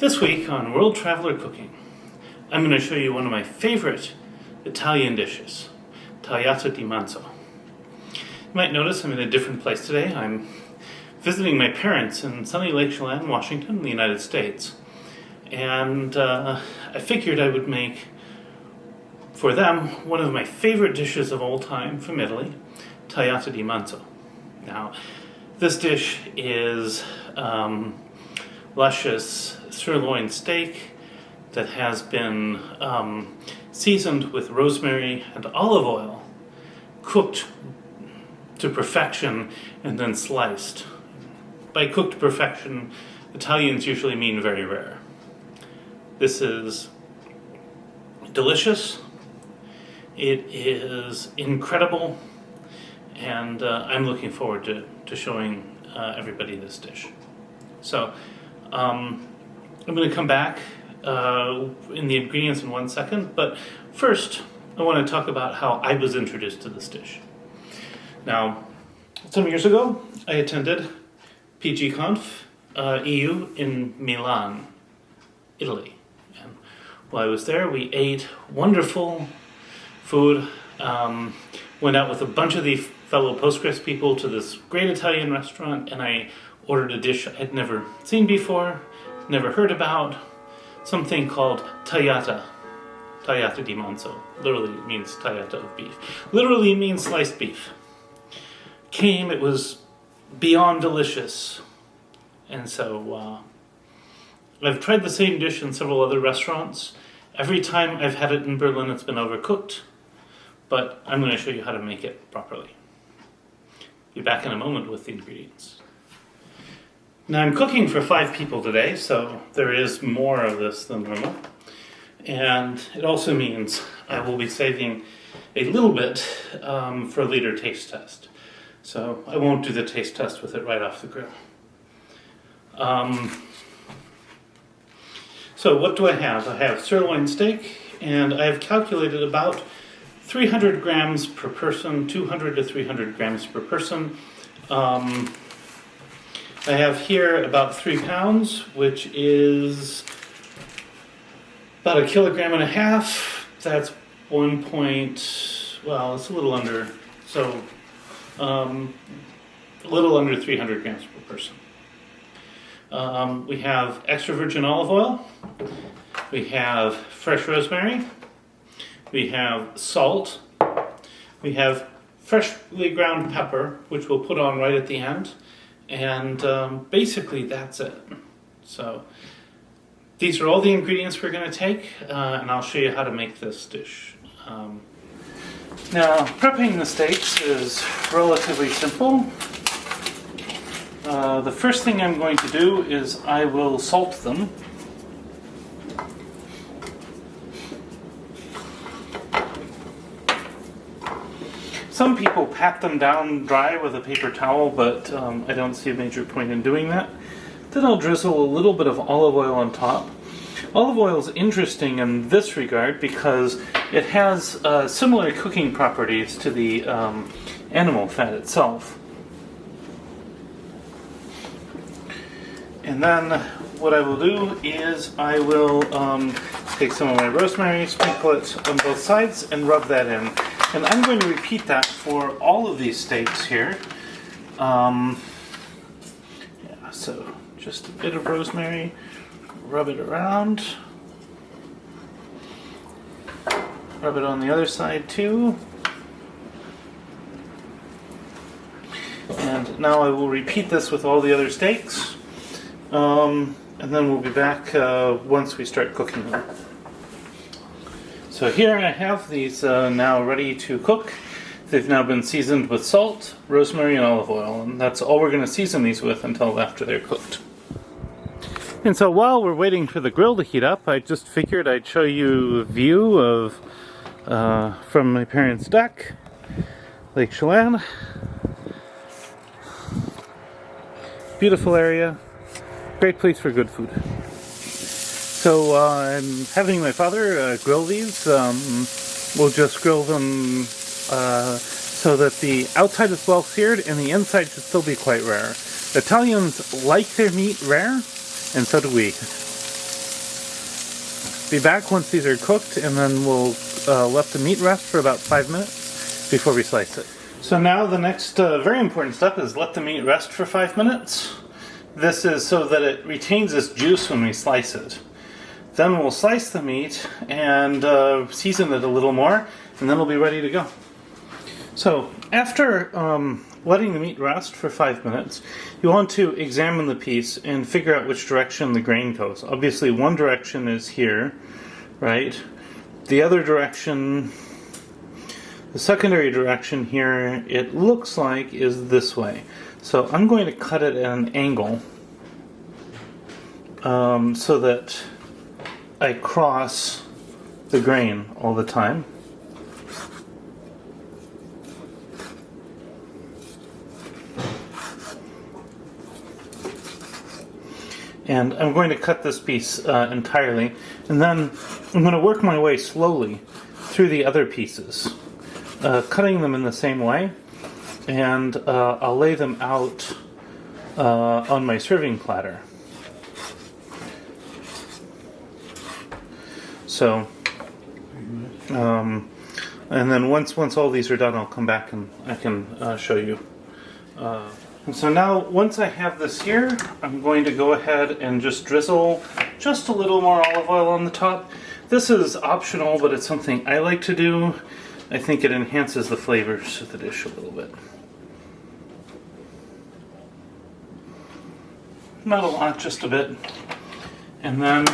This week on World Traveler Cooking, I'm going to show you one of my favorite Italian dishes, tagliata di manzo. You might notice I'm in a different place today. I'm visiting my parents in sunny Lake Chelan, Washington, in the United States. And I figured I would make for them one of my favorite dishes of all time from Italy, tagliata di manzo. Now, this dish is luscious sirloin steak that has been seasoned with rosemary and olive oil, cooked to perfection, and then sliced. By cooked to perfection, Italians usually mean very rare. This is delicious, it is incredible, and I'm looking forward to showing everybody this dish. So, I'm going to come back in the ingredients in 1 second, but first I want to talk about how I was introduced to this dish. Now, some years ago, I attended PGConf EU in Milan, Italy. And while I was there, we ate wonderful food, went out with a bunch of the fellow Postgres people to this great Italian restaurant, and I ordered a dish I'd never seen before, never heard about, something called tagliata di manzo. Literally means tagliata of beef. Literally means sliced beef. It was beyond delicious. And so I've tried the same dish in several other restaurants. Every time I've had it in Berlin, it's been overcooked, but I'm going to show you how to make it properly. Be back in a moment with the ingredients. Now, I'm cooking for 5 people today, so there is more of this than normal. And it also means I will be saving a little bit for a later taste test. So I won't do the taste test with it right off the grill. So what do I have? I have sirloin steak, and I have calculated about 300 grams per person, 200 to 300 grams per person. I have here about 3 pounds, which is about 1.5 kilograms. That's it's a little under, so a little under 300 grams per person. We have extra virgin olive oil, we have fresh rosemary, we have salt, we have freshly ground pepper, which we'll put on right at the end. And basically that's it. So these are all the ingredients we're going to take, and I'll show you how to make this dish. Now, prepping the steaks is relatively simple. The first thing I'm going to do is I will salt them. Some people pat them down dry with a paper towel, but I don't see a major point in doing that. Then I'll drizzle a little bit of olive oil on top. Olive oil is interesting in this regard because it has similar cooking properties to the animal fat itself. And then what I will do is I will take some of my rosemary, sprinkle it on both sides, and rub that in. And I'm going to repeat that for all of these steaks here. So just a bit of rosemary, rub it around. Rub it on the other side too. And now I will repeat this with all the other steaks. And then we'll be back once we start cooking them. So here I have these now ready to cook. They've now been seasoned with salt, rosemary, and olive oil, and that's all we're going to season these with until after they're cooked. And so while we're waiting for the grill to heat up, I just figured I'd show you a view of from my parents' deck, Lake Chelan. Beautiful area, great place for good food. So I'm having my father grill these. We'll just grill them so that the outside is well-seared and the inside should still be quite rare. Italians like their meat rare, and so do we. be back once these are cooked, and then we'll let the meat rest for about 5 minutes before we slice it. So now the next very important step is let the meat rest for 5 minutes. This is so that it retains its juice when we slice it. Then we'll slice the meat and season it a little more, and then it'll be ready to go. So after letting the meat rest for 5 minutes, you want to examine the piece and figure out which direction the grain goes. Obviously, one direction is here, right? The other direction, the secondary direction here, it looks like is this way. So I'm going to cut it at an angle so that I cross the grain all the time. And I'm going to cut this piece entirely, and then I'm going to work my way slowly through the other pieces, cutting them in the same way, and I'll lay them out on my serving platter. So, and then once all these are done, I'll come back and I can show you. And so now, once I have this here, I'm going to go ahead and just drizzle just a little more olive oil on the top. This is optional, but it's something I like to do. I think it enhances the flavors of the dish a little bit. Not a lot, just a bit. And then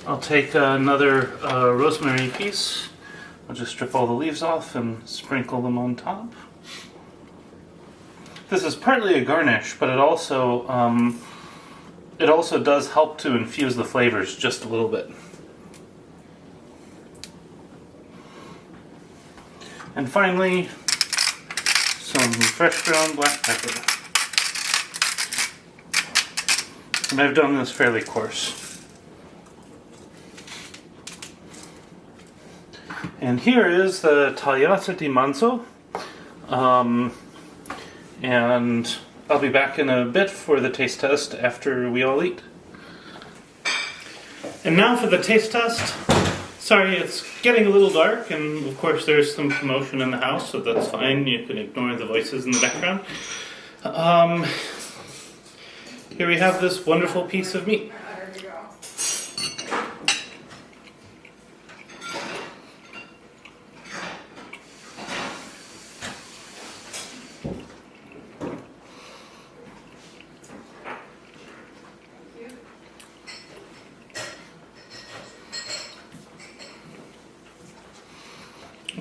I'll take another rosemary piece. I'll just strip all the leaves off and sprinkle them on top. This is partly a garnish, but it also does help to infuse the flavors just a little bit. And finally, some fresh ground black pepper. And I've done this fairly coarse. And here is the Tagliata di manzo. And I'll be back in a bit for the taste test after we all eat. And now for the taste test. Sorry, it's getting a little dark, and of course there's some commotion in the house, so that's fine. You can ignore the voices in the background. Here we have this wonderful piece of meat.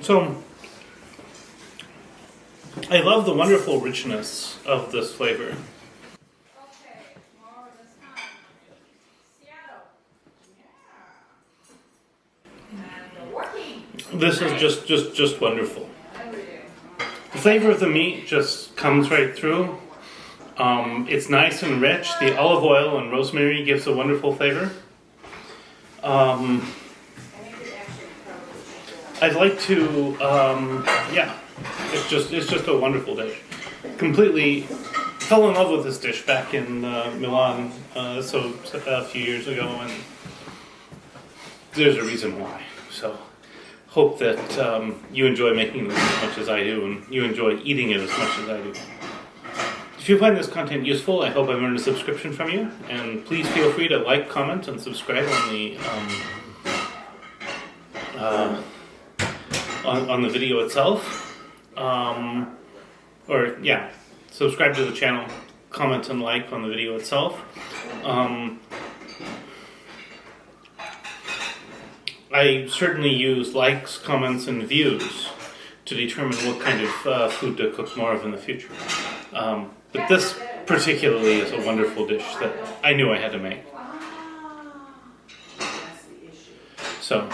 So, I love the wonderful richness of this flavor. This is just wonderful. The flavor of the meat just comes right through. It's nice and rich. The olive oil and rosemary gives a wonderful flavor. I'd like to, it's just a wonderful dish. Completely fell in love with this dish back in Milan, so a few years ago, and there's a reason why. So, hope that you enjoy making this as much as I do, and you enjoy eating it as much as I do. If you find this content useful, I hope I've earned a subscription from you, and please feel free to like, comment, and subscribe on the on the video itself, subscribe to the channel, comment and like on the video itself. I certainly use likes, comments, and views to determine what kind of food to cook more of in the future. But this particularly is a wonderful dish that I knew I had to make. So,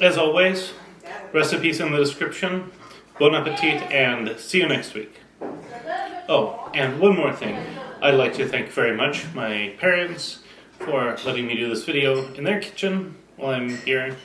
as always, recipes in the description. Bon appetit, and see you next week. Oh, and one more thing. I'd like to thank very much my parents for letting me do this video in their kitchen while I'm here.